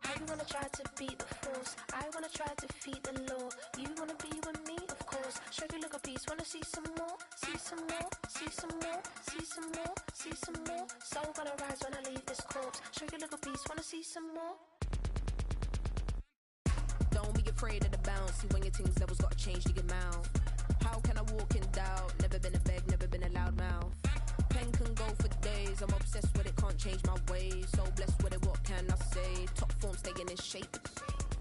I wanna try to beat the force. I wanna try to defeat the law. You wanna be with me, of course. Show you look a piece, wanna see some more, see some more, see some more, see some more, see some more. Soul gonna rise when I leave this corpse. Show you look a piece, wanna see some more. Don't be afraid of the bounce. See when your things levels gotta change to get mouth. How can I walk in doubt? Never been a beg, never been a loud mouth. Pen can go for days. I'm obsessed with it, can't change my ways. So blessed with it, what can I say? Top form staying in shape.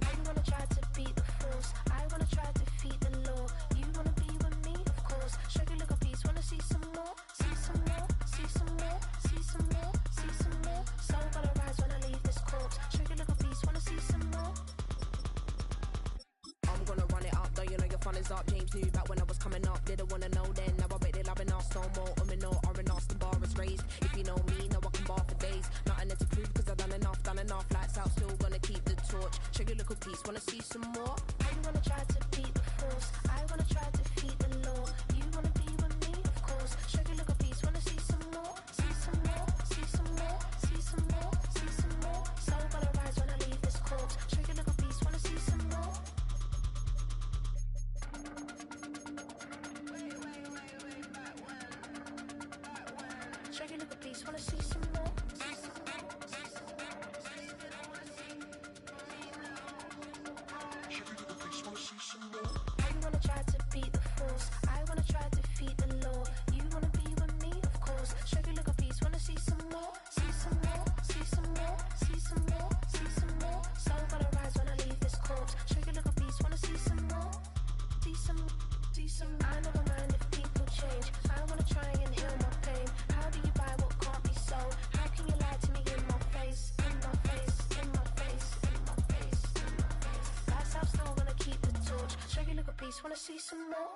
I wanna try to beat the force. I wanna try to defeat the law. You wanna be with me, of course. Show you look a piece, wanna see some more, see some more, see some more, see some more, see some more. Soul gonna rise when I leave this corpse. Show you look a piece, wanna see some more. I'm gonna run it up, though you know your fun is up. James knew back when I was coming up. Didn't wanna know then, now I bet they loving us no more. No, R&R's the bar is raised. If you know me, now I can bar for days. Nothing there to prove, cause I've done enough. Lights out, still gonna keep the torch. Show you a little piece, wanna see some more? I wanna try to beat the force. I wanna try to defeat the law. You wanna be with me, of course. Show you a little piece, wanna see some more, see some more, see some more, see some more, see some more. Soul gonna rise when I leave this corpse. Show you a little piece, wanna see some more. Show you a little piece, wanna see some more. I wanna try to beat the force. I wanna try to defeat the law. You wanna be with me, of course. Show you a little piece, wanna see some more, see some more, see some more, see some more, see some more. Soul gonna rise when I leave this corpse. Show you a little piece, wanna see some more, see some, see some. I never mind if people change. I wanna try and heal my pain. How do you buy what can't be sold? How can you lie to me in my face, in my face, in my face, in my face, in my face? That's how still gonna keep the torch. Show you a little piece, wanna see some more?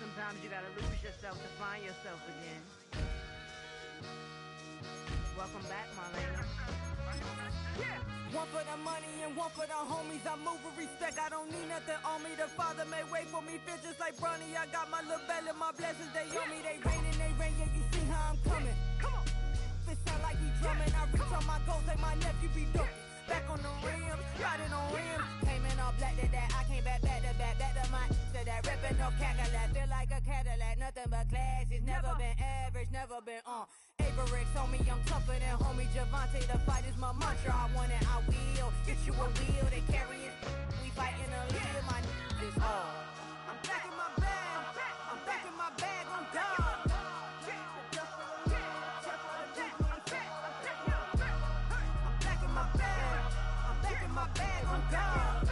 Sometimes you gotta lose yourself to find yourself again. Welcome back, my lady. Yeah. One for the money and one for the homies. I move with respect, I don't need nothing on me. The Father made way for me, bitches like Bronny. I got my little belly, my blessings, they on me. They rain, yeah, you see how I'm coming. Come on. It sound like he drumming. I reach on my goals like my nephew be dope. Back on the rims, riding on rims. Came in all black to that, I came back to my to that ripping no Cadillac. Feel like a Cadillac, nothing but class. It's never been average, never been on. Averix, homie, I'm tougher than homie Javante. The fight is my mantra, I want it, I will. Get you a wheel, they carry it. We fighting a lead, my is all. I'm back in my bag, I'm back in my bag, I'm done. My bag, I'm gone.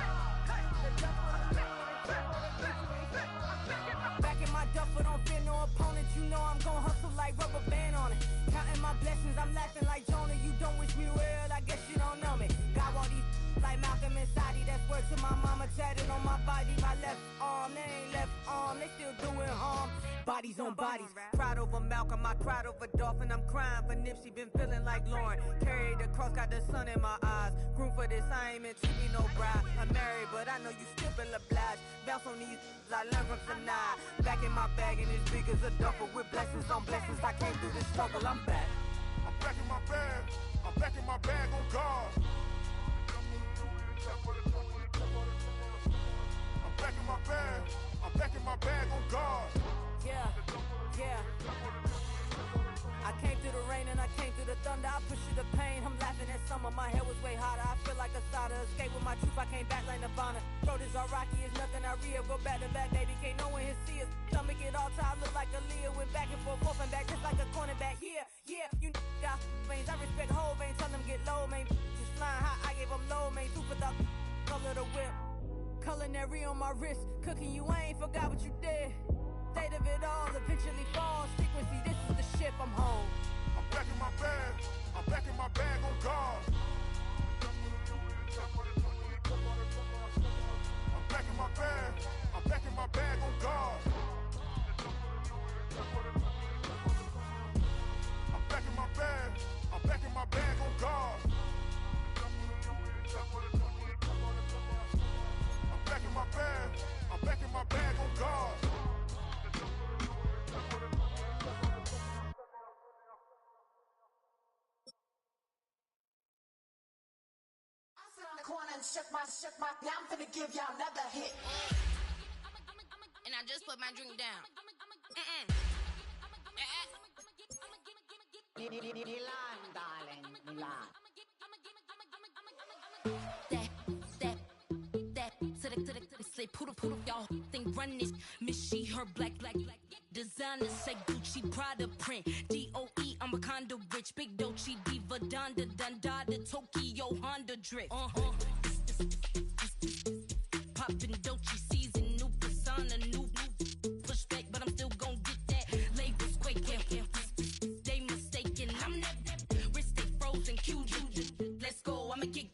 Back in my duffel, don't fear no opponent. You know I'm gon' hustle like rubber band on it. Counting my blessings, I'm laughing like Jonah. You don't wish me well, I guess you don't know me. Got all these like Malcolm and Sadie. That's word to my mama, tatted on my body. My left arm, they ain't left arm, they still doing harm. Bodies on bodies, cried over Malcolm, I cried over Dolphin. I'm crying for Nipsey, been feeling like Lauren. Carried the cross, got the sun in my eyes. Groom for this, I ain't meant to be no bride. I'm married, but I know you still feel obliged. Bounce on these, I learned from tonight. Back in my bag, and it's big as a duffel. With blessings on blessings, I came through this struggle, I'm back. I'm back in my bag, I'm back in my bag on guard. I'm back in my bag, I'm back in my bag on guard. Yeah, yeah. I came through the rain and I came through the thunder. I pushed through the pain, I'm laughing at summer. My head was way hotter, I feel like a solder. Escape with my truth, I came back like Nirvana. Throat is all rocky, it's nothing I real. Go back to back, baby, can't no one here see us. Stomach it all tied, look like a Leah. Went back and forth and back, just like a cornerback. Yeah, yeah, you got veins, I respect whole veins. Tell them get low, man. Just flying high, I gave them low, man. Super the color the whip. Culinary on my wrist, cooking you, I ain't forgot what you did. State of it all eventually falls. Frequency, this is the ship, I'm home. I'm back in my bag, I'm back in my bag on guard. I'm back in my bag, I'm back in my bag on guard. I'm back in my bag, I'm back in my bag on guard. I'm back in my bag, I'm back in my my bag on guard. Corner and shook my, now I'm finna give y'all another hit. And I just put my drink down. Milan, darling, Milan. To the say poodle, y'all think run this. Miss she, her black. Designer say Gucci, Prada print. DOE, I'm a condo rich. Big Dolce, Diva, Donda, Dundada, Tokyo, Honda drip. Poppin' Dolce season, new persona, new pushback, but I'm still gon' get that. Labels quaking, they mistaken. I'm that wrist stay frozen, QG. Let's go, I'ma get.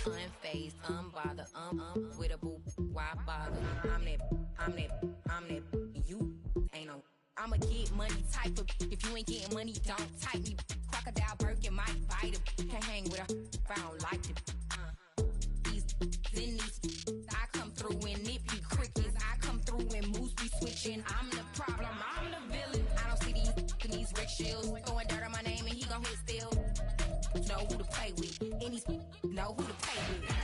Unfazed, unbothered, with a boo, why bother? I'm that, you ain't no. I'm a get money type of, if you ain't getting money, don't type me. Crocodile Birkin might bite him. Can't hang with her if I don't like it. These, I come through and nip be crickets. I come through and moves be switching. I'm the problem, I'm the villain. I don't see these rickshaws throwing dirt on my name and he gon' hit still. Know who to play with, and these know who to play with.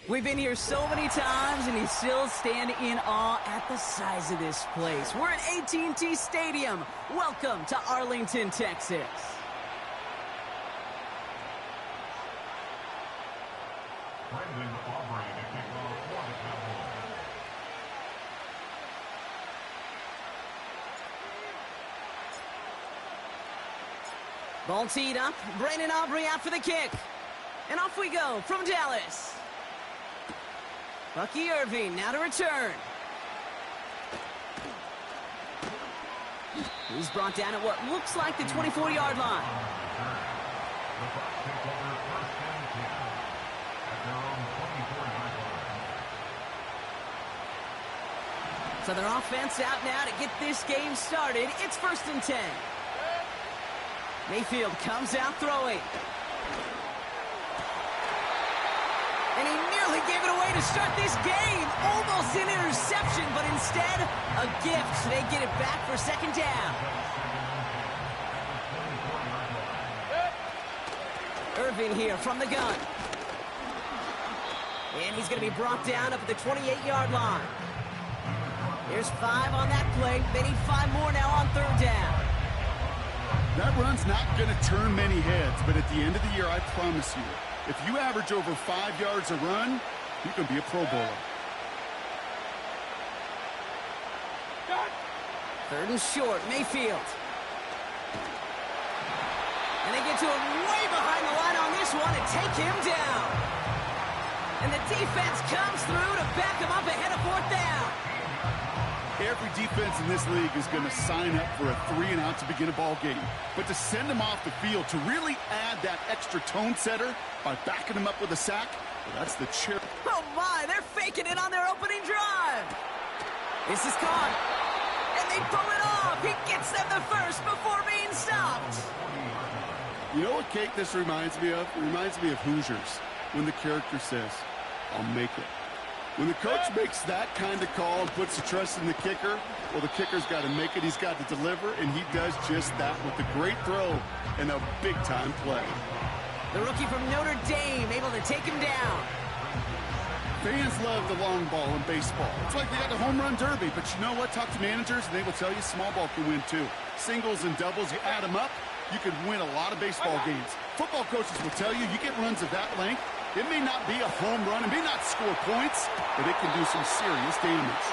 We've been here so many times, and you still stand in awe at the size of this place. We're at AT&T Stadium. Welcome to Arlington, Texas. Ball teed up. Brandon Aubrey out for the kick. And off we go from Dallas. Bucky Irving now to return. He's brought down at what looks like the 24-yard line. So their offense out now to get this game started. It's 1st and 10. Mayfield comes out throwing. And he nearly gave it away to start this game. Almost an interception, but instead, a gift. They get it back for 2nd down. Irving here from the gun. And he's going to be brought down up at the 28-yard line. There's 5 on that play. They need 5 more now on 3rd down. That run's not going to turn many heads, but at the end of the year, I promise you, if you average over 5 yards a run, you can be a Pro Bowler. 3rd and short, Mayfield. And they get to him way behind the line on this one and take him down. And the defense comes through to back him up ahead of 4th down. Every defense in this league is going to sign up for a 3-and-out to begin a ball game. But to send him off the field, to really add that extra tone setter by backing him up with a sack, well, that's the cherry. Oh my, they're faking it on their opening drive. This is caught. And they pull it off. He gets them the first before being stopped. You know what, Kate, this reminds me of? It reminds me of Hoosiers, when the character says, "I'll make it." When the coach makes that kind of call and puts the trust in the kicker, well, the kicker's got to make it. He's got to deliver, and he does just that with a great throw and a big-time play. The rookie from Notre Dame able to take him down. Fans love the long ball in baseball. It's like they got the home run derby, but you know what? Talk to managers, and they will tell you small ball can win too. Singles and doubles, you add them up, you can win a lot of baseball games. Football coaches will tell you, you get runs of that length, it may not be a home run, it may not score points, but it can do some serious damage.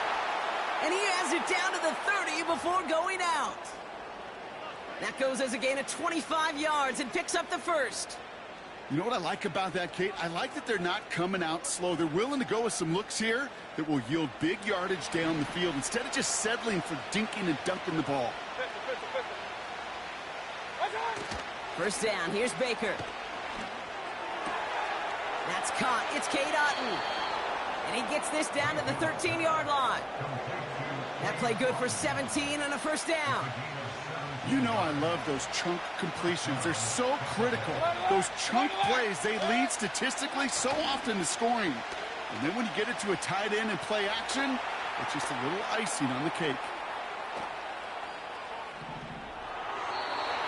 And he has it down to the 30 before going out. That goes as a gain of 25 yards and picks up the first. You know what I like about that, Kate? I like that they're not coming out slow. They're willing to go with some looks here that will yield big yardage down the field instead of just settling for dinking and dunking the ball. First down, here's Baker. That's caught. It's Cade Otton. And he gets this down to the 13-yard line. That play good for 17 and a first down. You know I love those chunk completions. They're so critical. Those chunk plays, they lead statistically so often to scoring. And then when you get it to a tight end and play action, it's just a little icing on the cake.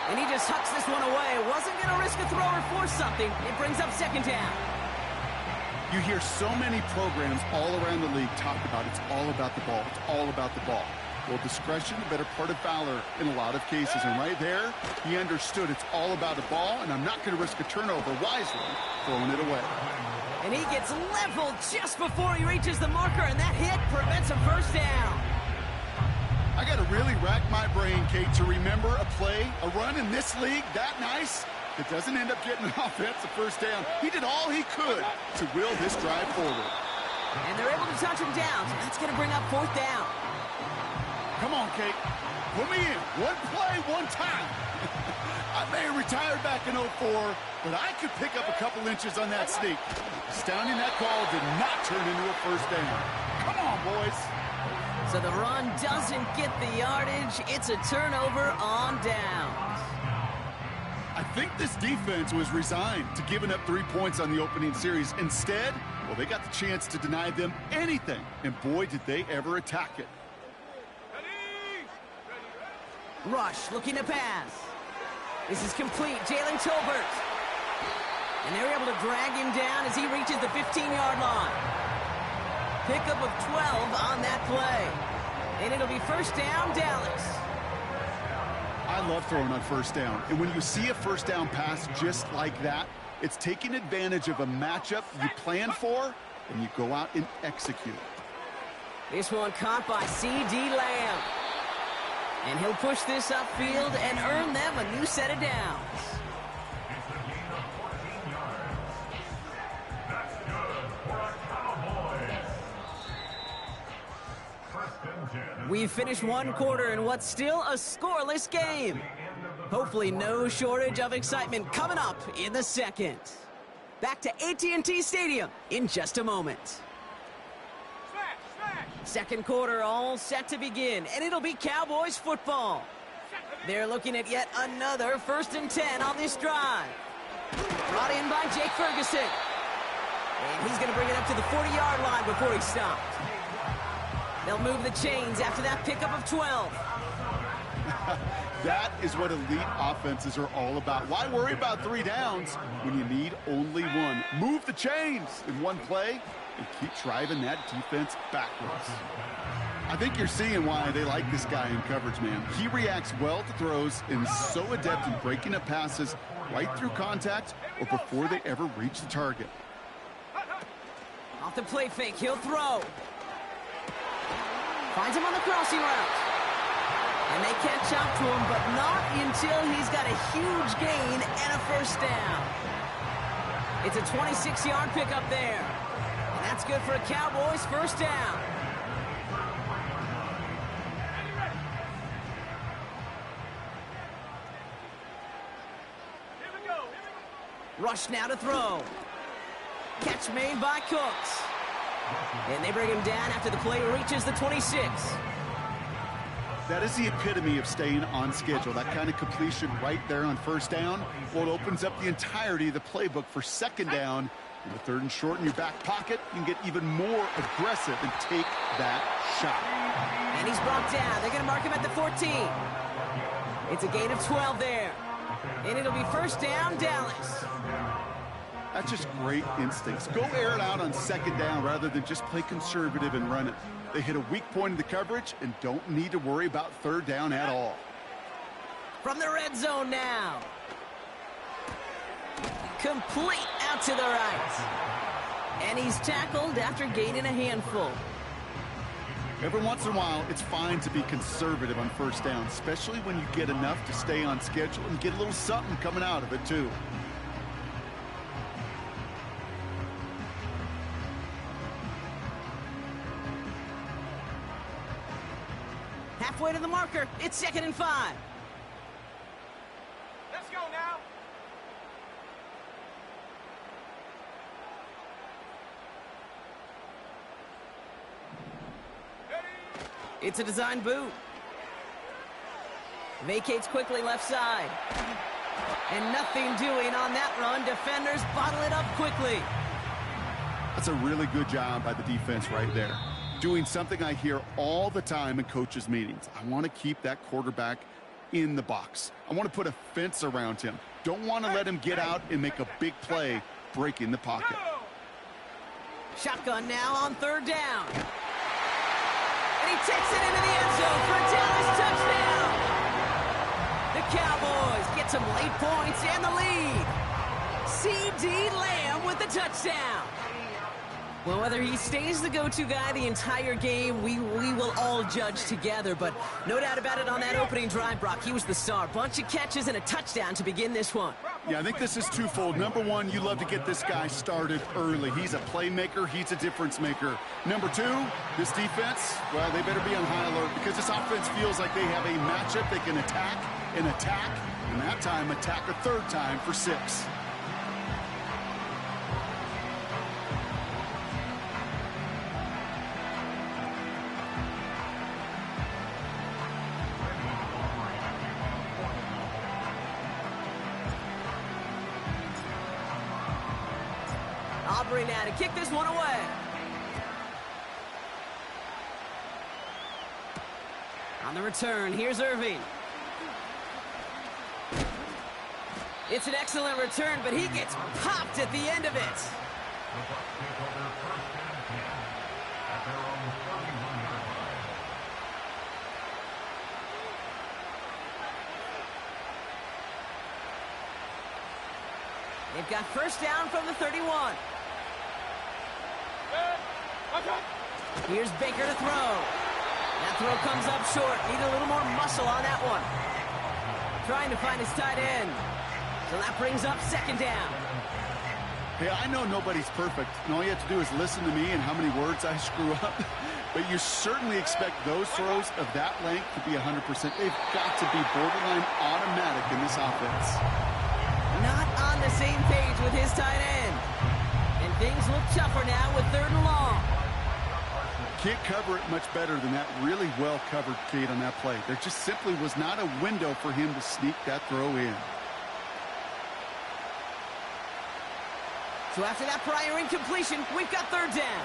And he just hucks this one away. Wasn't going to risk a throw or force something. It brings up second down. You hear so many programs all around the league talk about it's all about the ball. It's all about the ball. Well, discretion, the better part of valor in a lot of cases. And right there, he understood it's all about the ball, and I'm not going to risk a turnover wisely, throwing it away. And he gets leveled just before he reaches the marker, and that hit prevents a first down. I got to really rack my brain, Kate, to remember a play, a run in this league that nice that doesn't end up getting an offensive first down. He did all he could to will this drive forward. And they're able to touch him down, so that's going to bring up fourth down. Come on, Kate. Put me in. One play, one time. I may have retired back in 04, but I could pick up a couple inches on that sneak. Astounding that call did not turn into a first down. Come on, boys. So the run doesn't get the yardage. It's a turnover on downs. I think this defense was resigned to giving up 3 points on the opening series. Instead, well, they got the chance to deny them anything. And boy, did they ever attack it. Rush looking to pass. This is complete. Jalen Tolbert. And they're able to drag him down as he reaches the 15-yard line. Pickup of 12 on that play. And it'll be first down, Dallas. I love throwing on first down. And when you see a first down pass just like that, it's taking advantage of a matchup you planned for, and you go out and execute. This one caught by C.D. Lamb. And he'll push this upfield and earn them a new set of downs. We've finished one quarter in what's still a scoreless game. Hopefully no shortage of excitement coming up in the second. Back to AT&T Stadium in just a moment. Second quarter all set to begin, and it'll be Cowboys football. They're looking at yet another 1st and 10 on this drive. Brought in by Jake Ferguson. And he's going to bring it up to the 40-yard line before he's stopped. They'll move the chains after that pickup of 12. That is what elite offenses are all about. Why worry about 3 downs when you need only one? Move the chains in one play and keep driving that defense backwards. I think you're seeing why they like this guy in coverage, man. He reacts well to throws and is so adept in breaking up passes right through contact or before they ever reach the target. Off the play fake, he'll throw. Finds him on the crossing route. And they catch up to him, but not until he's got a huge gain and a first down. It's a 26-yard pickup there. That's good for a Cowboys first down. Rush now to throw. Catch made by Cooks. And they bring him down after the play reaches the 26. That is the epitome of staying on schedule. That kind of completion right there on first down. Well, it opens up the entirety of the playbook for second down. In the third and short in your back pocket, you can get even more aggressive and take that shot. And he's brought down. They're going to mark him at the 14. It's a gain of 12 there. And it'll be first down, Dallas. That's just great instincts. Go air it out on second down rather than just play conservative and run it. They hit a weak point in the coverage and don't need to worry about third down at all. From the red zone now. Complete out to the right. And he's tackled after gaining a handful. Every once in a while, it's fine to be conservative on first down, especially when you get enough to stay on schedule and get a little something coming out of it, too. Halfway to the marker. It's 2nd and 5. Let's go now. It's a design boot. Vacates quickly left side. And nothing doing on that run. Defenders bottle it up quickly. That's a really good job by the defense right there. Doing something I hear all the time in coaches' meetings. I want to keep that quarterback in the box. I want to put a fence around him. Don't want to let him get out and make a big play, breaking the pocket. Shotgun now on third down. And he takes it into the end zone for a Dallas touchdown. The Cowboys get some late points and the lead. C.D. Lamb with the touchdown. Well, whether he stays the go-to guy the entire game, we will all judge together. But no doubt about it on that opening drive, Brock, he was the star. Bunch of catches and a touchdown to begin this one. Yeah, I think this is twofold. Number one, you love to get this guy started early. He's a playmaker. He's a difference maker. Number two, this defense, well, they better be on high alert because this offense feels like they have a matchup they can attack, and that time attack a third time for 6. Aubrey now to kick this one away. On the return, here's Irving. It's an excellent return, but he gets popped at the end of it. They've got first down from the 31. Here's Baker to throw. That throw comes up short. Need a little more muscle on that one. Trying to find his tight end. So that brings up second down. Hey, I know nobody's perfect, and all you have to do is listen to me and how many words I screw up. But you certainly expect those throws of that length to be 100%. They've got to be borderline automatic in this offense. Not on the same page with his tight end. And things look tougher now with 3rd and long. Can't cover it much better than that really well-covered Kate on that play. There just simply was not a window for him to sneak that throw in. So after that prior incompletion, we've got 3rd down.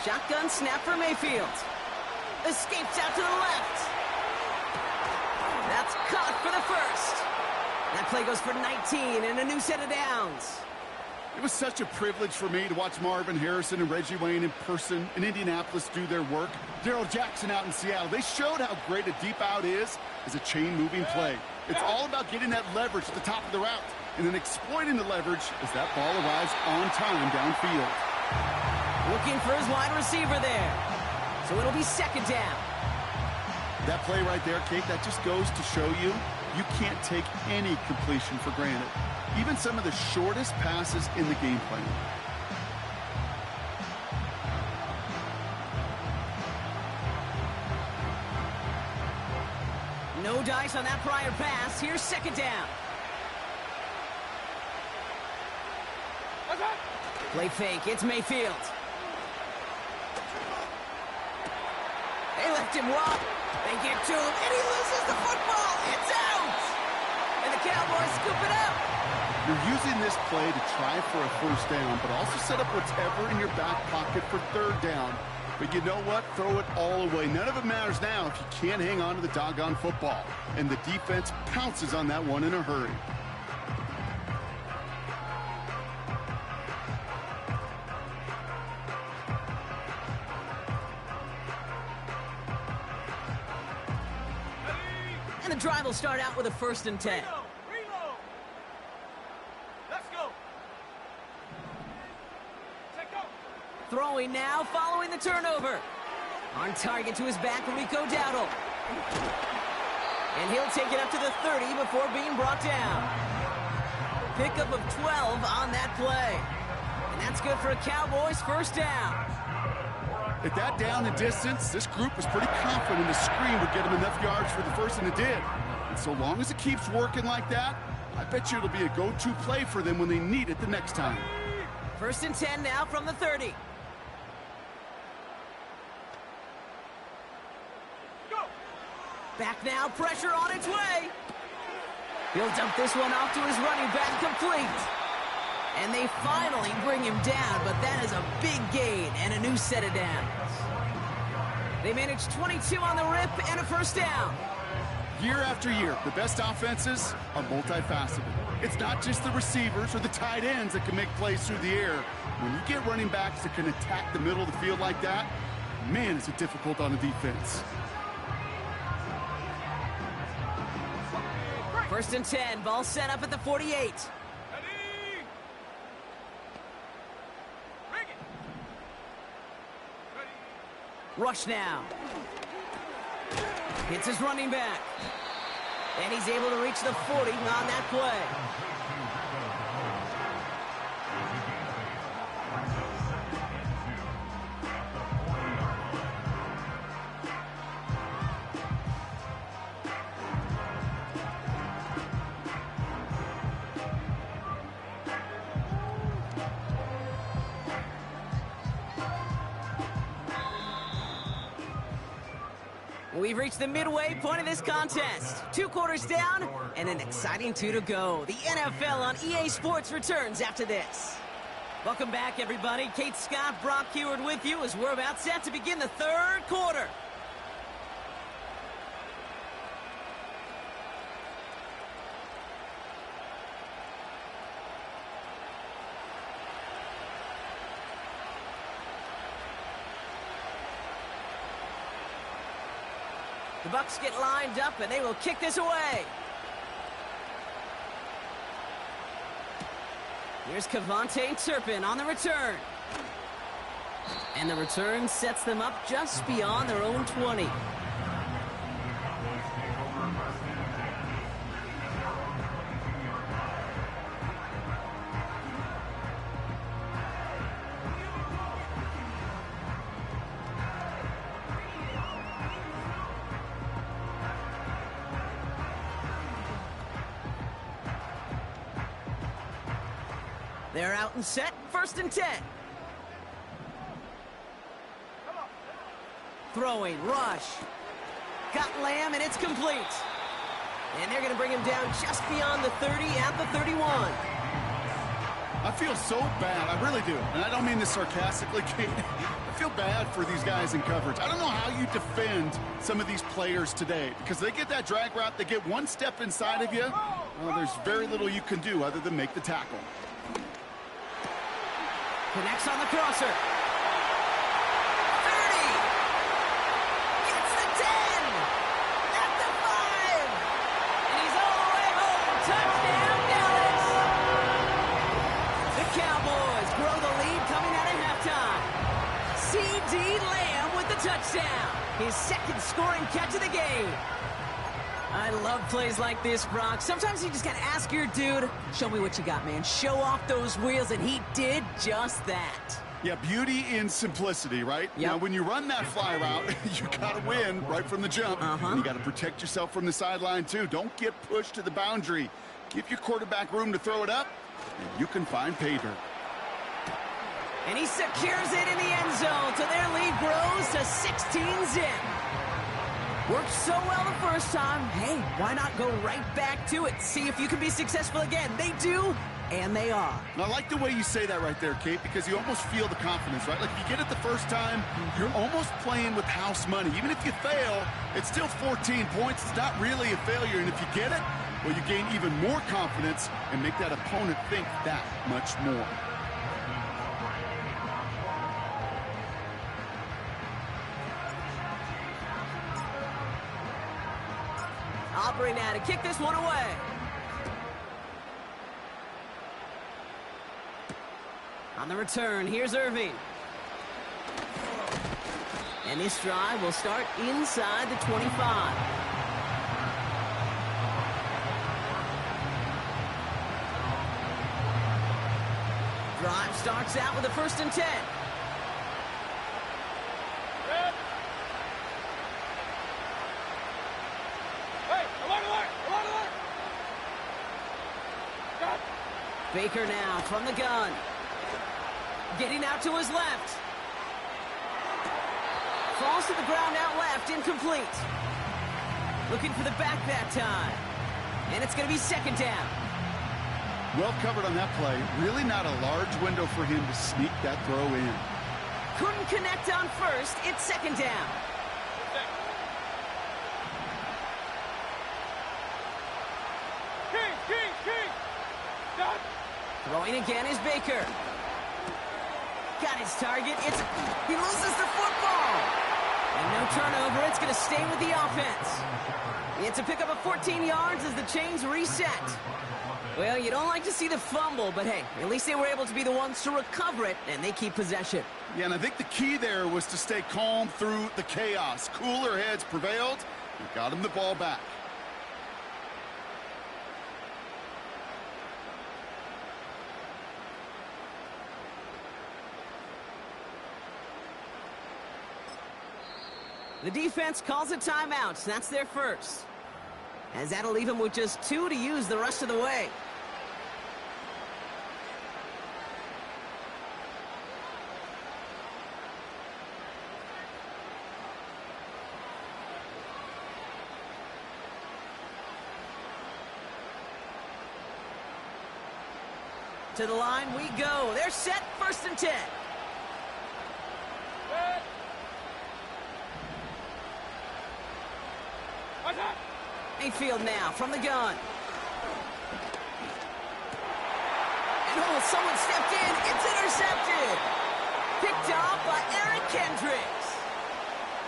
Shotgun snap for Mayfield. Escapes out to the left. That's caught for the first. That play goes for 19 and a new set of downs. It was such a privilege for me to watch Marvin Harrison and Reggie Wayne in person in Indianapolis do their work. Darrell Jackson out in Seattle. They showed how great a deep out is as a chain-moving play. It's all about getting that leverage at the top of the route and then exploiting the leverage as that ball arrives on time downfield. Looking for his wide receiver there. So it'll be second down. That play right there, Kate, that just goes to show you you can't take any completion for granted, even some of the shortest passes in the game plan. No dice on that prior pass. Here's second down. Play fake. It's Mayfield. They left him wide. They get to him, and he loses the football. It's out! And the Cowboys scoop it up. You're using this play to try for a first down, but also set up whatever in your back pocket for third down. But you know what? Throw it all away. None of it matters now if you can't hang on to the doggone football. And the defense pounces on that one in a hurry. And the drive will start out with a 1st and 10. Reload. Let's go. Take go. Throwing now, following the turnover. On target to his back, Rico Dowdle. And he'll take it up to the 30 before being brought down. Pickup of 12 on that play. And that's good for a Cowboys first down. At that down and distance, this group was pretty confident the screen would get them enough yards for the first, and it did. And so long as it keeps working like that, I bet you it'll be a go-to play for them when they need it the next time. 1st and 10 now from the 30. Back now, pressure on its way. He'll dump this one off to his running back, complete. And they finally bring him down, but that is a big gain and a new set of downs. They managed 22 on the rip and a first down. Year after year, the best offenses are multifaceted. It's not just the receivers or the tight ends that can make plays through the air. When you get running backs that can attack the middle of the field like that, man, is it difficult on the defense. 1st and 10, ball set up at the 48. Rush now. Hits his running back. And he's able to reach the 40 on that play. We've reached the midway point of this contest. 2 quarters down and an exciting 2 to go. The NFL on EA Sports returns after this. Welcome back, everybody. Kate Scott, Brock Heward with you as we're about set to begin the 3rd quarter. The Bucks get lined up, and they will kick this away. Here's Kevontae Turpin on the return. And the return sets them up just beyond their own 20. They're out and set, 1st and 10. Throwing, rush. Got Lamb, and it's complete. And they're going to bring him down just beyond the 30 at the 31. I feel so bad, I really do. And I don't mean this sarcastically, Kate. I feel bad for these guys in coverage. I don't know how you defend some of these players today, because they get that drag route, they get one step inside of you. Well, there's very little you can do other than make the tackle. Connects on the crosser. 30. Gets the 10. At the 5. And he's all the way home. Touchdown, Dallas. The Cowboys grow the lead coming out of halftime. C.D. Lamb with the touchdown. His 2nd scoring catch of the game. I love plays like this, Brock. Sometimes you just got to ask your dude, show me what you got, man. Show off those wheels, and he did just that. Yeah, beauty in simplicity, right? Yep. Now, when you run that fly route, you got to win right from the jump. And you got to protect yourself from the sideline, too. Don't get pushed to the boundary. Give your quarterback room to throw it up, and you can find pay dirt. And he secures it in the end zone, so their lead grows to 16 zip. Worked so well the first time. Hey, why not go right back to it? See if you can be successful again. They do, and they are. And I like the way you say that right there, Kate, because you almost feel the confidence, right? Like, if you get it the first time, you're almost playing with house money. Even if you fail, it's still 14 points. It's not really a failure. And if you get it, well, you gain even more confidence and make that opponent think that much more. Operating now to kick this one away. On the return, here's Irving. And this drive will start inside the 25. Drive starts out with a 1st and 10. Baker now from the gun. Getting out to his left. Falls to the ground out left, incomplete. Looking for the back that time. And it's going to be 2nd down. Well covered on that play. Really not a large window for him to sneak that throw in. Couldn't connect on 1st. It's 2nd down. Throwing again is Baker. Got his target. He loses the football. And no turnover. It's going to stay with the offense. It's a pickup of 14 yards as the chains reset. Well, you don't like to see the fumble, but hey, at least they were able to be the ones to recover it, and they keep possession. Yeah, and I think the key there was to stay calm through the chaos. Cooler heads prevailed and got him the ball back. The defense calls a timeout. That's their first. As that'll leave them with just 2 to use the rest of the way. To the line we go. They're set, 1st and 10. Mayfield now from the gun. And oh, someone stepped in. It's intercepted. Picked off by Eric Kendricks.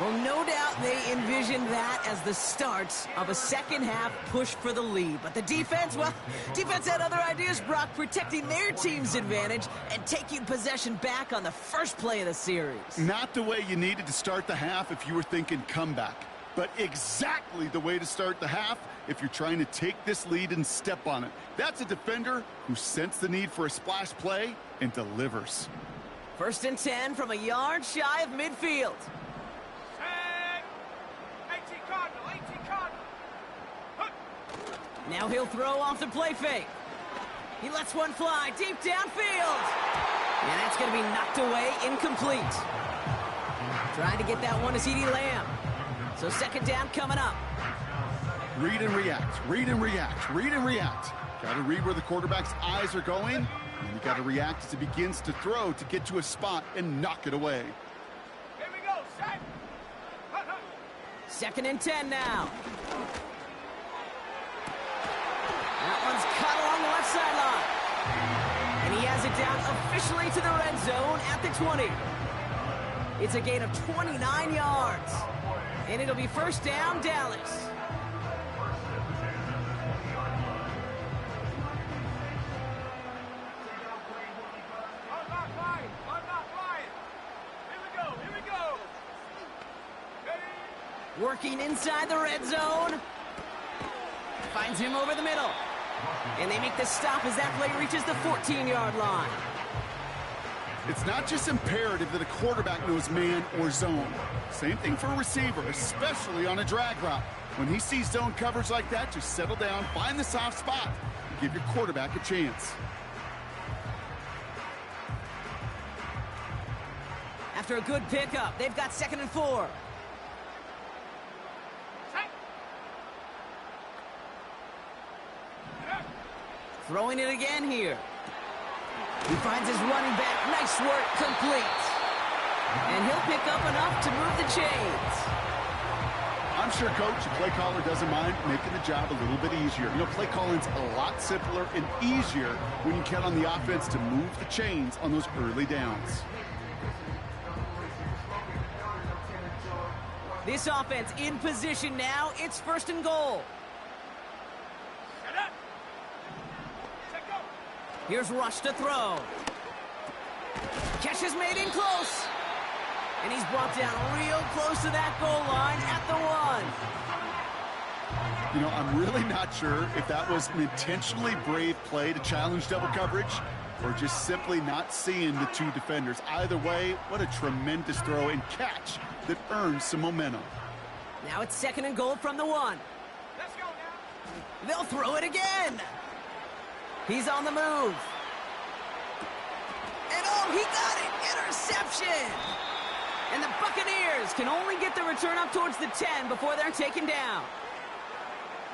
Well, no doubt they envisioned that as the start of a second-half push for the lead. But the defense, well, defense had other ideas, Brock, protecting their team's advantage and taking possession back on the first play of the series. Not the way you needed to start the half if you were thinking comeback, but exactly the way to start the half if you're trying to take this lead and step on it. That's a defender who sensed the need for a splash play and delivers. 1st and 10 from a yard shy of midfield. Now he'll throw off the play fake. He lets one fly deep downfield. And that's going to be knocked away, incomplete. Trying to get that one to CeeDee Lamb. So 2nd down coming up. Read and react, read and react, read and react. Got to read where the quarterback's eyes are going, and you got to react as he begins to throw to get to a spot and knock it away. Here we go, set. 2nd and 10 now. That one's cut along the left sideline. And he has it down officially to the red zone at the 20. It's a gain of 29 yards. And it'll be 1st down, Dallas. Working inside the red zone. Finds him over the middle. And they make the stop as that play reaches the 14-yard line. It's not just imperative that a quarterback knows man or zone. Same thing for a receiver, especially on a drag route. When he sees zone coverage like that, just settle down, find the soft spot, and give your quarterback a chance. After a good pickup, they've got 2nd and 4. Throwing it again here. He finds his running back. Nice work, complete. And he'll pick up enough to move the chains. I'm sure, Coach, the play caller doesn't mind making the job a little bit easier. You know, play calling's a lot simpler and easier when you count on the offense to move the chains on those early downs. This offense in position now. It's 1st and goal. Here's Rush to throw. Catch is made in close. And he's brought down real close to that goal line at the 1. You know, I'm really not sure if that was an intentionally brave play to challenge double coverage or just simply not seeing the two defenders. Either way, what a tremendous throw and catch that earns some momentum. Now it's 2nd and goal from the 1. Let's go now. They'll throw it again. He's on the move. And oh, he got it! Interception! And the Buccaneers can only get the return up towards the 10 before they're taken down.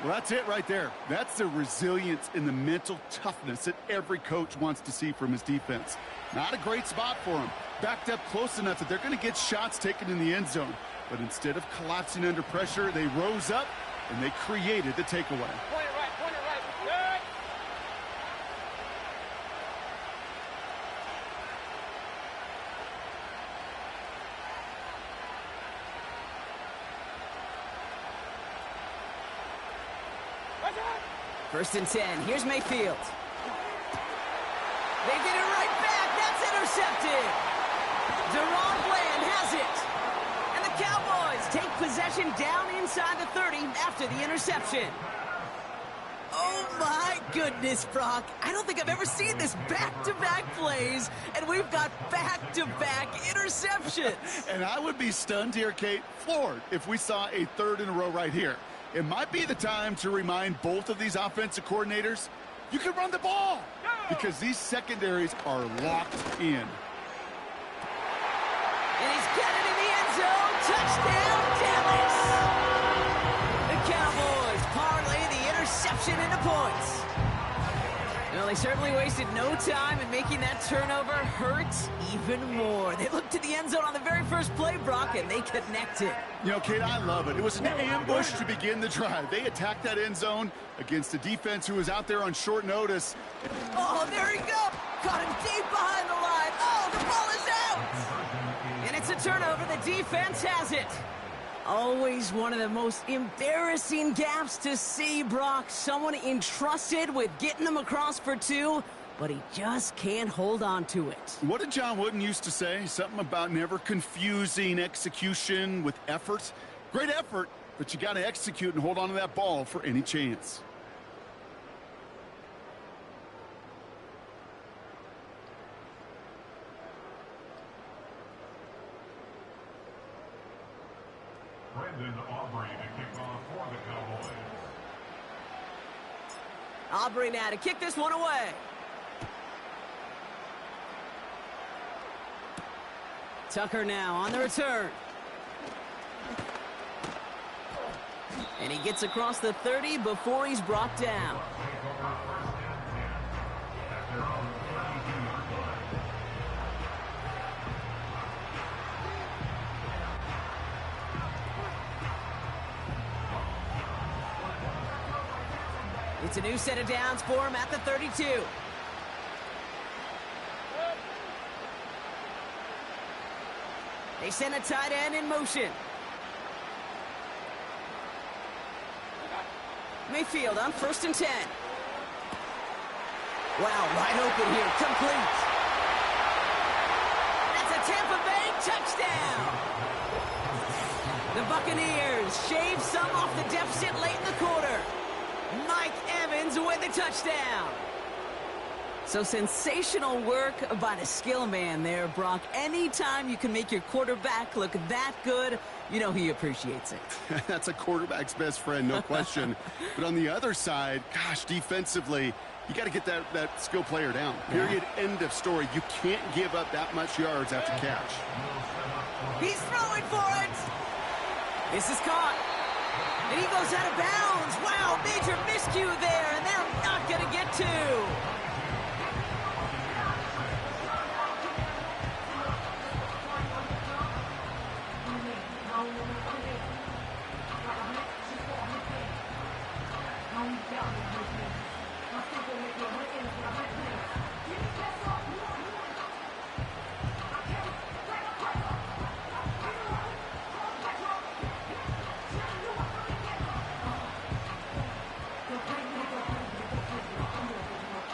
Well, that's it right there. That's the resilience and the mental toughness that every coach wants to see from his defense. Not a great spot for him. Backed up close enough that they're going to get shots taken in the end zone. But instead of collapsing under pressure, they rose up and they created the takeaway. Point it right, point it right. Good. First and 10. Here's Mayfield. They get it right back. That's intercepted. Deron Bland has it. And the Cowboys take possession down inside the 30 after the interception. Oh, my goodness, Brock. I don't think I've ever seen this back-to-back plays, and we've got back-to-back interceptions. And I would be stunned here, Kate, floored, if we saw a 3rd in a row right here. It might be the time to remind both of these offensive coordinators, you can run the ball, because these secondaries are locked in. And he's got it in the end zone. Touchdown, Dallas! The Cowboys parlay the interception into points. Well, they certainly wasted no time in making that turnover hurt even more. They looked to the end zone on the very first play, Brock, and they connected. You know, Kate, I love it. It was an ambush to begin the drive. They attacked that end zone against a defense who was out there on short notice. Oh, there he goes. Caught him deep behind the line. Oh, the ball is out. And it's a turnover. The defense has it. Always one of the most embarrassing gaps to see, Brock. Someone entrusted with getting them across for 2, but he just can't hold on to it. What did John Wooden used to say? Something about never confusing execution with effort. Great effort, but you got to execute and hold on to that ball for any chance. Aubrey now to kick this one away. Tucker now on the return. And he gets across the 30 before he's brought down. It's a new set of downs for him at the 32. They send a tight end in motion. Mayfield on 1st and 10. Wow, wide open here, complete. That's a Tampa Bay touchdown. The Buccaneers shave some off the deficit late in the quarter. Mike Evans with the touchdown. So sensational work by the skill man there, Brock. Anytime you can make your quarterback look that good, you know he appreciates it. That's a quarterback's best friend, no question. But on the other side, gosh, defensively, you got to get that skill player down. Period, end of story. You can't give up that much yards after catch. He's throwing for it. This is caught. And he goes out of bounds. Wow, major miscue there, and they're not going to get to.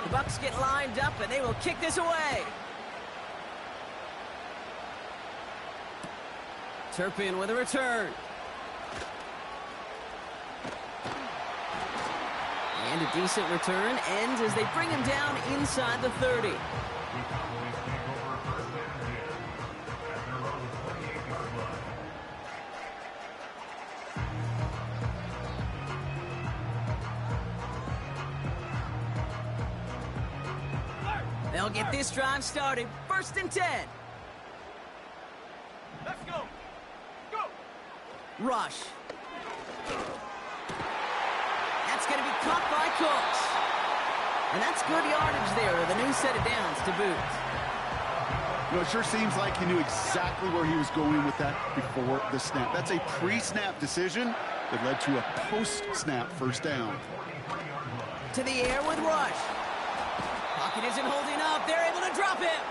The Bucs get lined up, and they will kick this away. Turpin with a return. And a decent return ends as they bring him down inside the 30. They'll get this drive started. 1st and 10. Let's go. Go. Rush. That's going to be caught by Cooks. And that's good yardage there with a new set of downs to boot. You know, it sure seems like he knew exactly where he was going with that before the snap. That's a pre-snap decision that led to a post-snap first down. To the air with Rush. Pocket isn't holding up. They're able to drop him.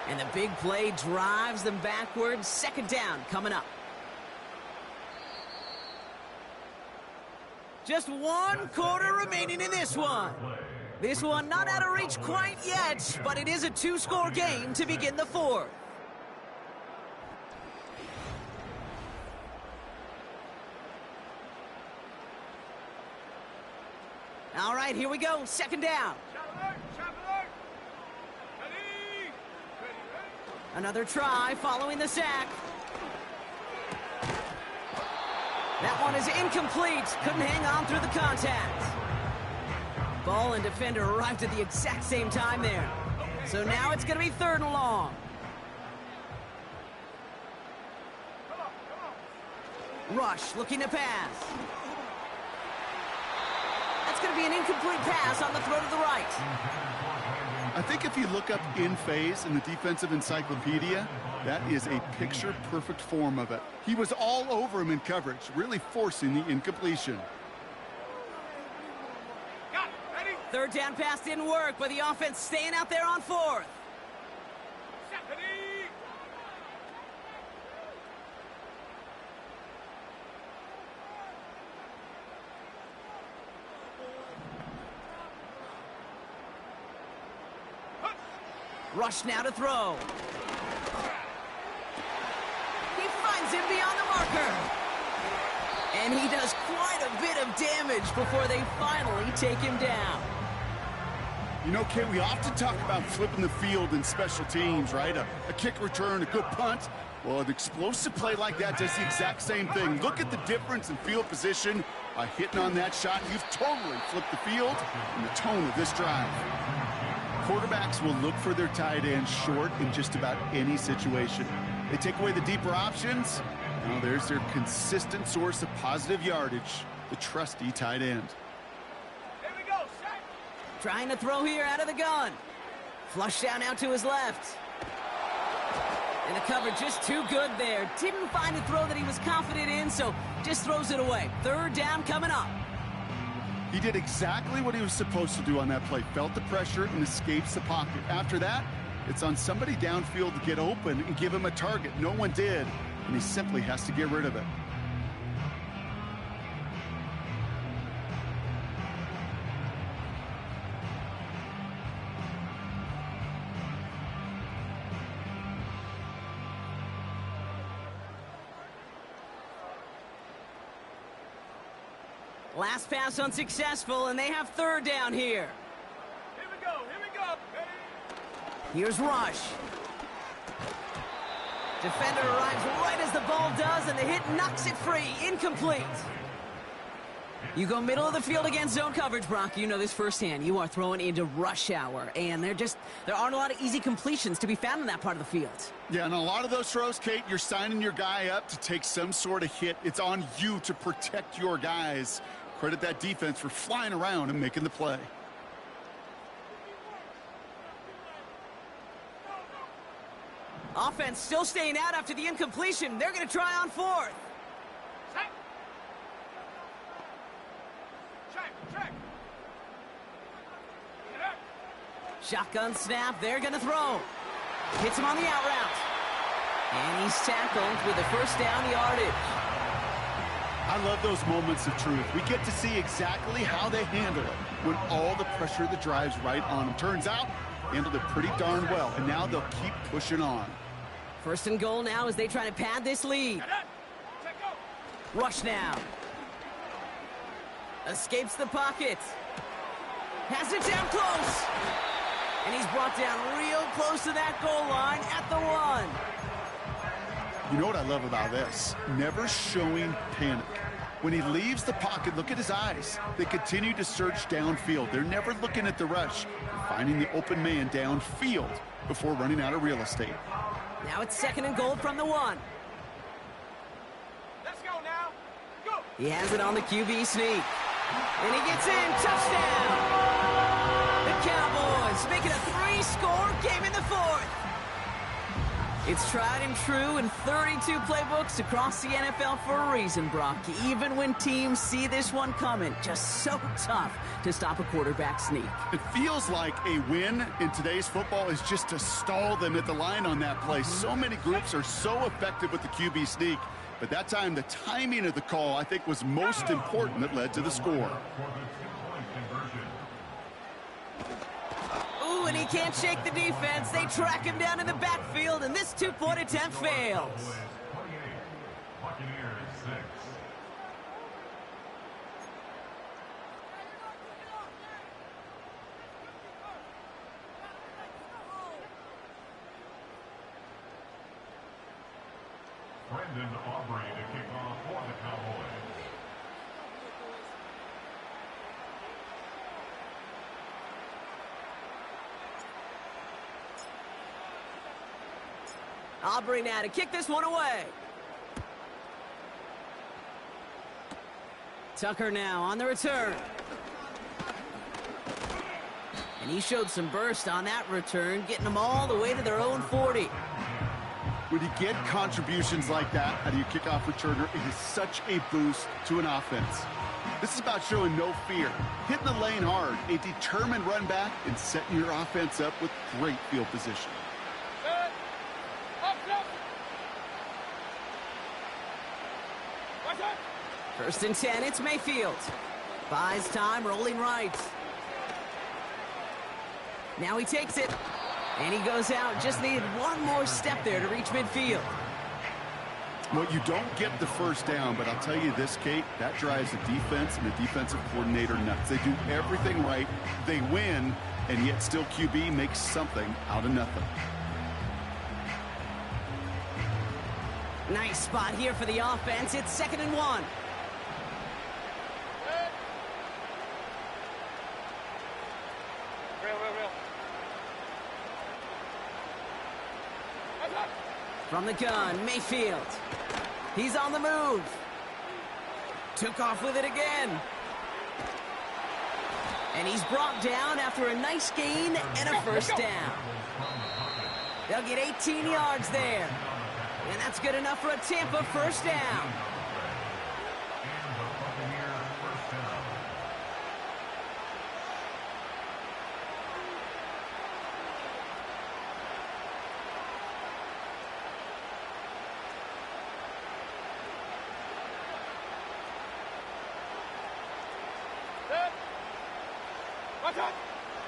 And the big play drives them backwards. 2nd down coming up. Just 1 quarter remaining in this one. This one not out of reach quite yet, but it is a 2-score game to begin the 4th. All right, here we go. 2nd down. Another try following the sack. That one is incomplete. Couldn't hang on through the contact. Ball and defender arrived at the exact same time there. So now it's going to be 3rd and long. Rush looking to pass. That's going to be an incomplete pass on the throw to the right. I think if you look up in phase in the defensive encyclopedia, that is a picture-perfect form of it. He was all over him in coverage, really forcing the incompletion. 3rd down pass didn't work, but the offense staying out there on 4th. Rush now to throw. He finds him beyond the marker. And he does quite a bit of damage before they finally take him down. You know, Kate, we often talk about flipping the field in special teams, right? A kick return, a good punt. Well, an explosive play like that does the exact same thing. Look at the difference in field position. By hitting on that shot, you've totally flipped the field and the tone of this drive. Quarterbacks will look for their tight end short in just about any situation. They take away the deeper options. Now there's their consistent source of positive yardage, the trusty tight end. Here we go, set. Trying to throw here out of the gun. Flush down out to his left. And the cover just too good there. Didn't find a throw that he was confident in, so just throws it away. 3rd down coming up. He did exactly what he was supposed to do on that play. Felt the pressure and escapes the pocket. After that, it's on somebody downfield to get open and give him a target. No one did, and he simply has to get rid of it. Last pass unsuccessful, and they have third down here. Here we go. Here's Rush. Defender arrives right as the ball does, and the hit knocks it free. Incomplete. You go middle of the field against zone coverage, Brock. You know this firsthand. You are throwing into rush hour, and there aren't a lot of easy completions to be found in that part of the field. Yeah, and a lot of those throws, Kate, you're signing your guy up to take some sort of hit. It's on you to protect your guys. Credit that defense for flying around and making the play. Offense still staying out after the incompletion. They're going to try on fourth. Check. Shotgun snap. They're going to throw. Hits him on the out route. And he's tackled with a first down yardage. I love those moments of truth. We get to see exactly how they handle it when all the pressure of the drive's right on them. Turns out, handled it pretty darn well, and now they'll keep pushing on. First and goal now as they try to pad this lead. Rush now. Escapes the pocket. Has it down close. And he's brought down real close to that goal line at the 1. You know what I love about this? Never showing panic. When he leaves the pocket, look at his eyes. They continue to search downfield. They're never looking at the rush. They're finding the open man downfield before running out of real estate. Now it's second and goal from the 1. Let's go now. Go. He has it on the QB sneak. And he gets in. Touchdown! The Cowboys make it a 3-score game in the 4th. It's tried and true in 32 playbooks across the NFL for a reason, Brock. Even when teams see this one coming, just so tough to stop a quarterback sneak. It feels like a win in today's football is just to stall them at the line on that play. So many groups are so effective with the QB sneak. But that time, the timing of the call, I think, was most important that led to the score. Ooh, and he can't shake the defense. They track him down in the backfield, and this 2-point attempt fails. Brendan Aubrey to kick off for the Cowboys. Aubrey now to kick this one away. Tucker now on the return. And he showed some burst on that return, getting them all the way to their own 40. When you get contributions like that out of your kickoff returner, it is such a boost to an offense. This is about showing no fear, hitting the lane hard, a determined run back, and setting your offense up with great field position. First and 10, it's Mayfield. Buys time, rolling right. Now he takes it. And he goes out, just needed one more step there to reach midfield. Well, you don't get the first down, but I'll tell you this, Kate, that drives the defense and the defensive coordinator nuts. They do everything right, they win, and yet still QB makes something out of nothing. Nice spot here for the offense. It's 2nd and 1. From the gun, Mayfield. He's on the move. Took off with it again. And he's brought down after a nice gain and a first down. They'll get 18 yards there. And that's good enough for a Tampa first down.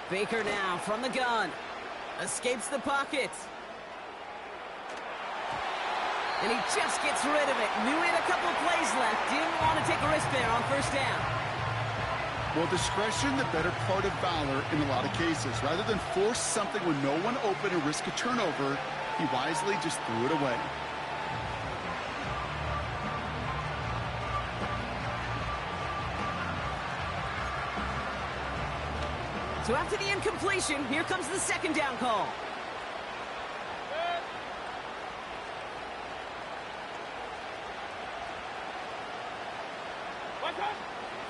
Baker now from the gun. Escapes the pocket. And he just gets rid of it. Knew he had a couple of plays left. Didn't want to take a risk there on first down. Well, discretion, the better part of valor in a lot of cases. Rather than force something when no one open and risk a turnover, he wisely just threw it away. So after the incompletion, here comes the second down call.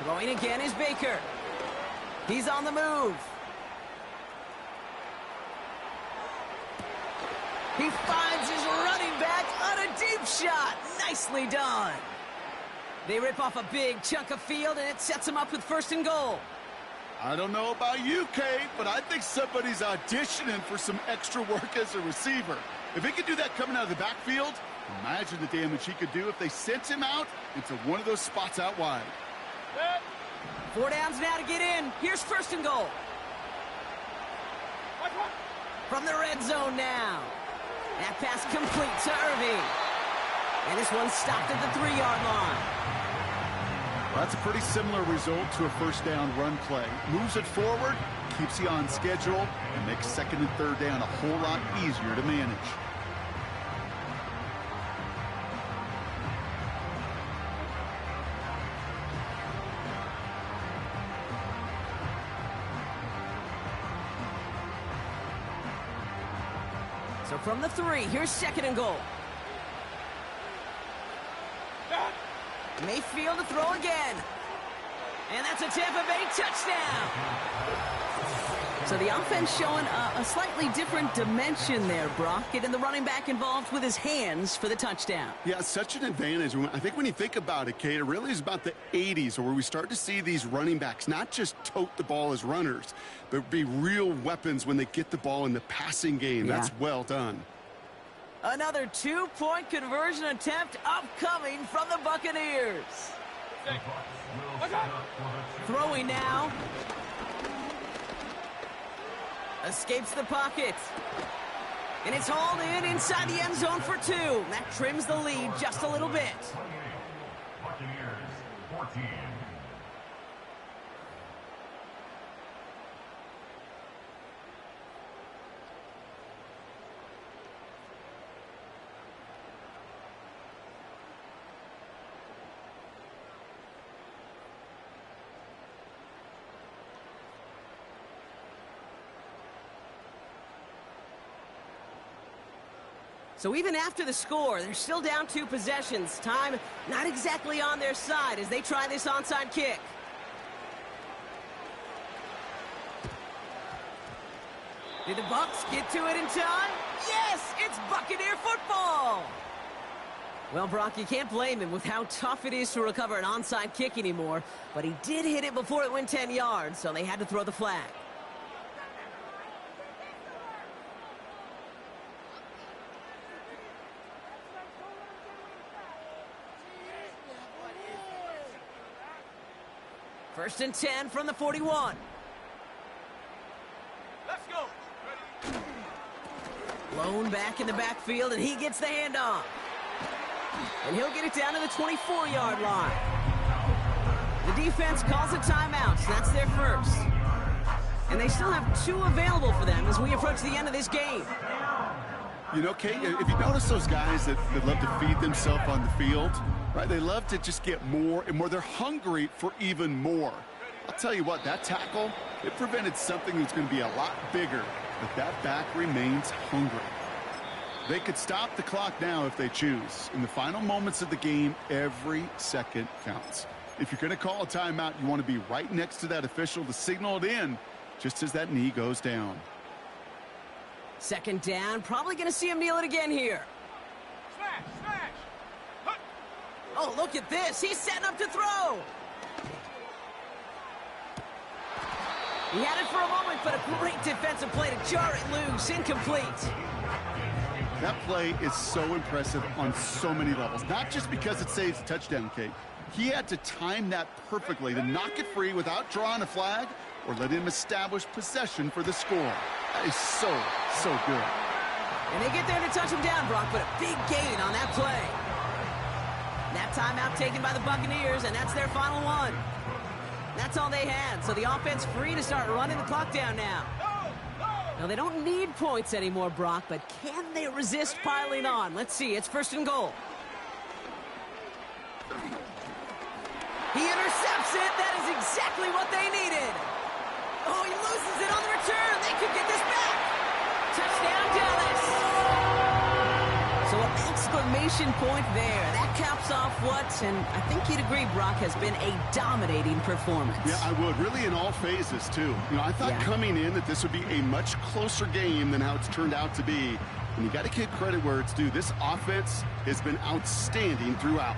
Throwing again is Baker. He's on the move. He finds his running back on a deep shot. Nicely done. They rip off a big chunk of field, and it sets him up with 1st and goal. I don't know about you, Kate, but I think somebody's auditioning for some extra work as a receiver. If he could do that coming out of the backfield, imagine the damage he could do if they sent him out into one of those spots out wide. 4 downs now to get in. Here's 1st and goal. From the red zone now. That pass complete to Irving. And this one stopped at the 3-yard line. Well, that's a pretty similar result to a 1st down run play. Moves it forward, keeps you on schedule, and makes 2nd and 3rd down a whole lot easier to manage. So from the 3, here's 2nd and goal. Mayfield to throw again. And that's a Tampa Bay touchdown. So the offense showing a slightly different dimension there, Brock. Getting the running back involved with his hands for the touchdown. Yeah, such an advantage. I think when you think about it, Kate, it really is about the 80s where we start to see these running backs not just tote the ball as runners, but be real weapons when they get the ball in the passing game. Yeah. That's well done. Another 2-point conversion attempt upcoming from the Buccaneers. Throwing now. Escapes the pocket. And it's hauled in inside the end zone for 2. That trims the lead just a little bit. Buccaneers 14. So even after the score, they're still down 2 possessions. Time not exactly on their side as they try this onside kick. Did the Bucs get to it in time? Yes, it's Buccaneer football! Well, Brock, you can't blame him with how tough it is to recover an onside kick anymore, but he did hit it before it went 10 yards, so they had to throw the flag. First and 10 from the 41. Let's go. Blown back in the backfield, and he gets the handoff. And he'll get it down to the 24-yard line. The defense calls a timeout, so that's their first. And they still have 2 available for them as we approach the end of this game. You know, Kate, if you notice those guys that love to feed themselves on the field, right? They love to just get more and more. They're hungry for even more. I'll tell you what, that tackle, it prevented something that's going to be a lot bigger, but that back remains hungry. They could stop the clock now if they choose. In the final moments of the game, every second counts. If you're going to call a timeout, you want to be right next to that official to signal it in just as that knee goes down. Second down, probably going to see him kneel it again here. Smash, smash. Huh. Oh, look at this. He's setting up to throw. He had it for a moment, but a great defensive play to jar it loose. Incomplete. That play is so impressive on so many levels. Not just because it saves a touchdown, Kate. He had to time that perfectly to knock it free without drawing a flag or let him establish possession for the score. That is so good. And they get there to touch him down, Brock, but a big gain on that play. That timeout taken by the Buccaneers, and that's their final one. That's all they had, so the offense free to start running the clock down now. Now, they don't need points anymore, Brock, but can they resist piling on? Let's see. It's first and goal. He intercepts it. That is exactly what they needed. Oh, he loses it on the return. They could get this back. Touchdown, Dallas. So an exclamation point there. That caps off what, and I think you'd agree, Brock, has been a dominating performance. Yeah, I would. Really in all phases, too. You know, I thought coming in that this would be a much closer game than how it's turned out to be. And you got to give credit where it's due. This offense has been outstanding throughout.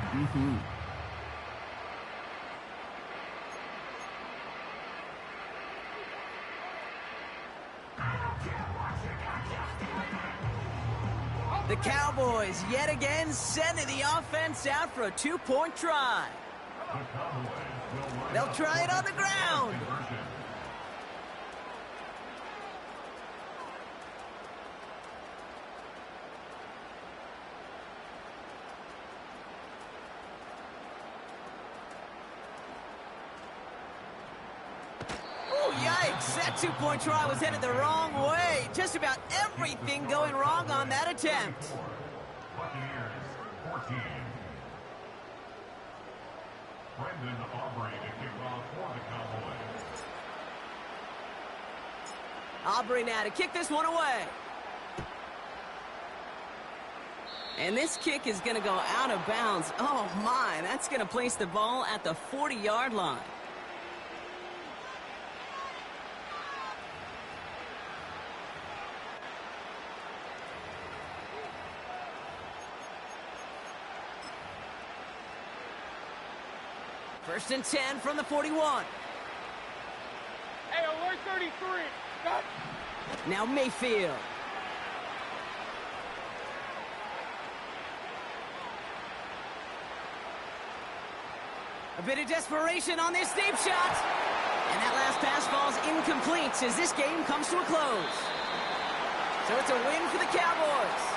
The Cowboys yet again sending the offense out for a two-point try. They'll try it on the ground. Yikes, that two-point try was headed the wrong way. Just about everything going wrong on that attempt. Buccaneers, 14. Brendan Aubrey to kick off for the Cowboys. Aubrey now to kick this one away. And this kick is going to go out of bounds. Oh, my, that's going to place the ball at the 40-yard line. First and 10 from the 41. Hey, alert 33. Got Now Mayfield. A bit of desperation on this deep shot. And that last pass falls incomplete as this game comes to a close. So it's a win for the Cowboys.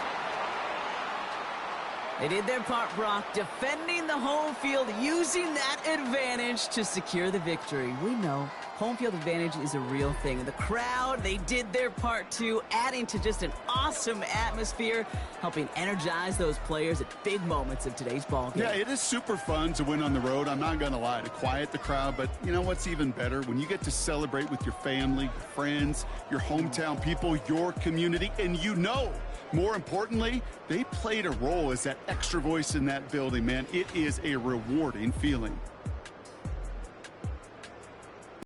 They did their part, Brock, defending the home field, using that advantage to secure the victory. We know home field advantage is a real thing. And the crowd, they did their part too, adding to just an awesome atmosphere, helping energize those players at big moments of today's ball game. Yeah, it is super fun to win on the road. I'm not going to lie, to quiet the crowd. But you know what's even better? When you get to celebrate with your family, your friends, your hometown people, your community, and you know, more importantly, they played a role as that extra voice in that building, man. It is a rewarding feeling.